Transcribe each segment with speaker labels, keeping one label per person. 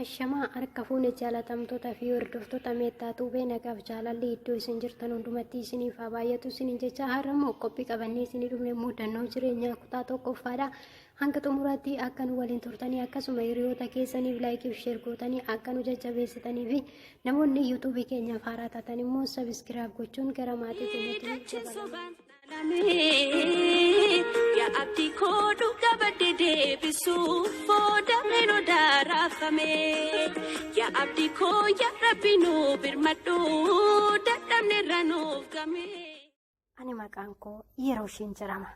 Speaker 1: Ashamaa harka fuune jaalatamtoota fi hordoftoota meettaa tuubee nagaaf jaalalli iddoo isin jirtan hundumatti isiniif haa baay'atu isiniin jecha har'ammoo qophii qabannee isinii dhufne mudannoo jireenyaa kutaa tokkoffaadha. Hanga xumuraatti akka nu waliin turtanii akkasuma hiriyoota keessaniif laayikii fi sheer gootanii akka nu jajjabeessitanii fi namoonni yuutuubii keenyaaf haaraa taatan immoo sabiskiraayib gochuun gara maatii keenyatti
Speaker 2: Ya abdi kodu kabade debisu foda meno darafame Ya abdi ko ya rabinu birmadu dadamne ranuf game
Speaker 1: Ani maqaan koo yeroo ishiin jedhama.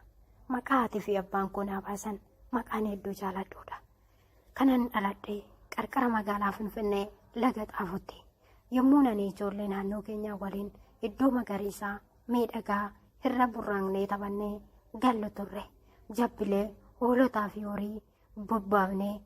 Speaker 1: Maqaatii fi abbaan koo naa baasan maqaan hedduu jaaladhuudha. Kanan dhaladhee qarqara magaalaa Finfinnee laga Xaafotti yommuu nani ijoollee naannoo keenyaa waliin iddoo magariisaa miidhagaa irra burraaqnee taphannee gallu turre. Jabbilee hoolotaa fi horii bobbaafnee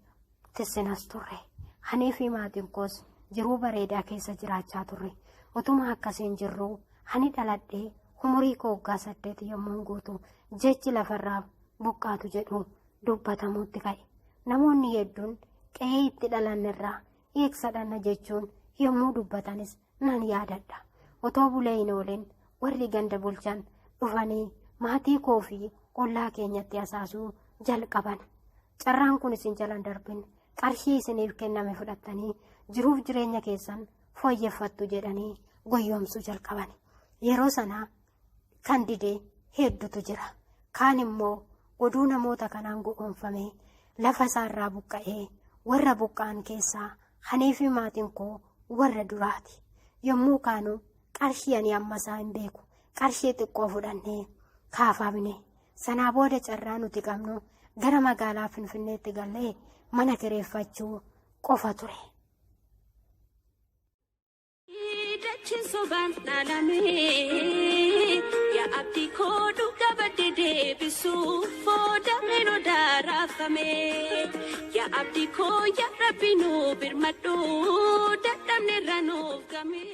Speaker 1: tissinas turre.Anii fi maatiin koos jiruu bareedaa keessa jiraachaa turre. Utuma akkasiin jirru ani dhaladhee umurii koo waggaa 8 yommuu guutu jechi lafarraa buqqaatu jedhu dubbatamuutti ka'e. Namoonni hedduun qe'ee itti dhalannerraa eegsadhanna jechuun yommuu dubbatanis nan yaadadha. Otoo bulee hin oolin warri ganda bulchan dhufanii maatii koo fi ollaa keenyatti hasaasuu jalqaban. Carraan kun isin jalan darbin qarshii isiniif kenname fudhattanii jiruuf jireenya keessan fooyyeffattu jedhanii goyyoomsuu jalqaban. Yeroo sana kan didee hedduutu jira. Kaan immoo oduu namoota kanaan goonfamee lafa isaarraa buqqa'ee warra buqqa'an keessaaanii fi maatiin koo warra duraati. Yommuu kaanu qarshii ani ammasaa hin beeku qarshii xiqqoo fudhannee kaafamne. Sanaa booda carraa nuti qabnu gara magaalaa Finfinneetti gallee mana kireeffachuu qofa ture.
Speaker 2: Ya abdi kodu kabade debisu foda meno darafame Ya abdi ko ya rabinu birmadu dadamne ranuf game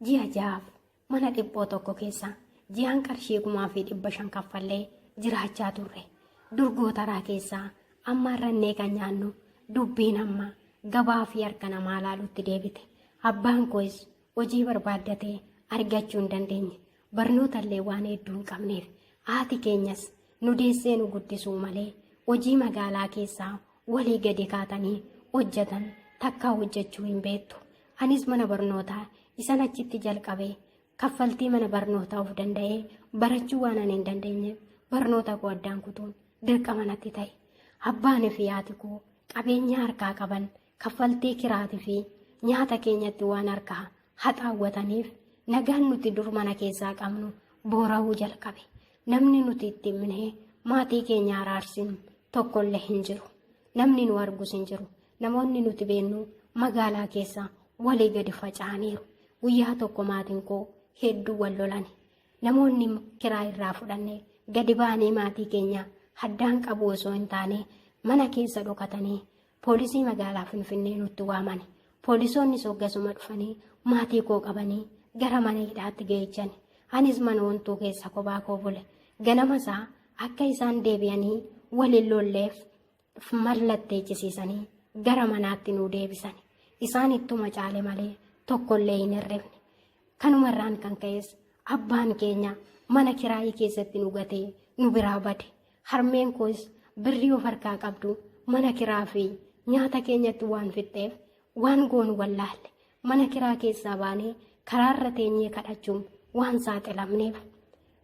Speaker 1: Ji'a jahaaf mana dhibboo tokko keessa ji'aan qarshii 5,500 kaffallee jiraachaa turre. Durgootaraa keessaa amma rannee kan nyaannu dubbiin amma gabaa fi harka namaa laalutti deebite. Abbaan koos hojii barbaaddatee argachuu hin dandeenye. Barnootaallee waan hedduu hin qabneef haati keenyas nu deessee nu guddisuu malee hojii magaalaa keessaa walii gadi kaatanii hojjetan takkaa hojjechuu hin beektu. Anis mana barnootaa isan achitti jalqabee kaffaltii mana barnootaa of danda'ee barachuu waan ani hin dandeenyeef barnoota koo addaan kutuun dirqama natti ta'e. Abbaan fi haati koo qabeenya harkaa qaban kaffaltii kiraatii fi nyaata keenyatti waan harkaa haxaawwataniif nagaan nuti dur mana keessaa qabnu boora'uu jalqabe. Namni nuti itti himnee maatii keenya araarsin tokkollee hin jiru. Namni nu argus hin jiru. Namoonni nuti beennu magaalaa keessaa walii gadi faca'aniiru. Guyyaa tokko maatiin koo hedduu wal lolani. Namoonni kiraa irraa fudhannee gadi baanee maatii keenya haddaan qabu osoo hin taane mana keessa dhokatanii poolisii magaalaa Finfinnee nutti waamani. Poolisoonni soggasuma dhufanii maatii koo qabanii gara mana hidhaatti geejjani. Anis mana wantuu keessa kophaa koo bule. Ganama isaa akka isaan deebi'anii waliin lolleef mallatteechisiisanii gara manaatti nu deebisani. Isaan ittuma caale malee tokkollee hin hirrifne. Kanumarraan kan ka'es abbaan keenya mana kiraayii keessatti nu gatee nu biraa bade. Harmeen koos birrii of harkaa qabdu mana kiraa fi nyaata keenyatti waan fixxeef waan goonu wallaalle. Mana kiraa keessaa baanee karaarra teenyee kadhachuun waan saaxilamneef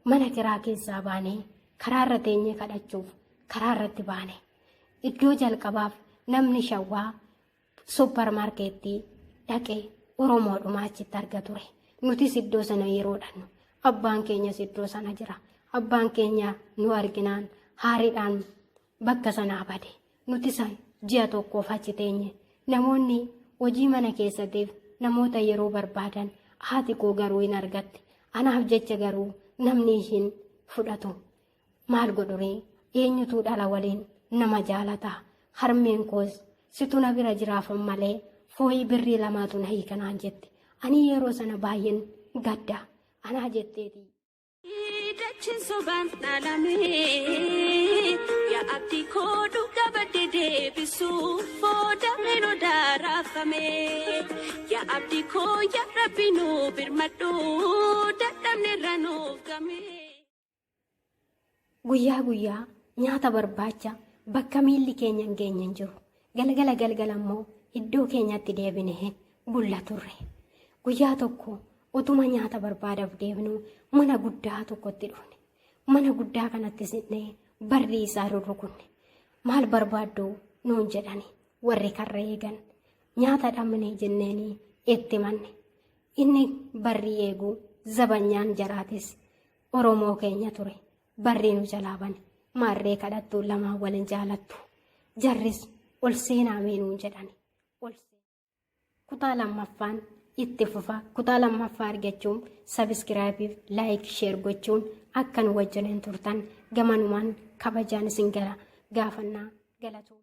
Speaker 1: mana kiraa keessaa baanee karaarra teenyee kadhachuuf karaarratti baane. Iddoo jalqabaaf namni shawwaa supparmaarkeettii dhaqee Oromoodhumaa achitti arga ture. Nutis iddoo sana yeroo dhannu abbaan keenyas iddoo sana jira. Abbaan keenya nu arginaan haariidhaan bakka sanaa bade. Nuti san ji'a tokkoof achi teenye. Namoonni hojii mana keessatiif namoota yeroo barbaadan haati koo garuu hin argatte. Anaaf jecha garuu namni ishiin fudhatu maal godhuree eenyutu dhala waliin nama jaalataa. Harmeen koos situ na bira jiraafan malee fooyi birrii lamaatu na hiikanaan jette. Ani yeroo sana baay'een gadda anaa jetteeti.
Speaker 2: Dachin soban nalame Ya abdi kodu kabade debisu raafame. Yaa abdii koo yaa rabbi nuu birmadhu dadhabne irra nuuf game.
Speaker 1: Guyyaa nyaata barbaacha bakka miilli keenya hin geenye hin jiru. Galgala immoo iddoo keenyatti deebinee bulla turre. Guyyaa tokko utuma nyaata barbaadaaf deebinu mana guddaa tokkotti dhufne. Mana guddaa kanatti sinnee barri isaa rurrukunne. Maal barbaaddu nuun jedhani warri karra eegan. Nyaata dhabne jenneenii itti manne. Inni barri eegu zabanyaan jaraatis Oromoo keenya ture. Barri nu jalaa bane. Maarree kadhattuu lamaan waliin jaalattu. Jarris ol seenaa meenuun jedhani. Kutaa lammaffaan itti fufa. Kutaa lammaffaa argachuun sabiskiraayibiif laayik sheer gochuun akka nu wajjiniin turtan gamanumaan kabajaan isin gaafannaa galatu.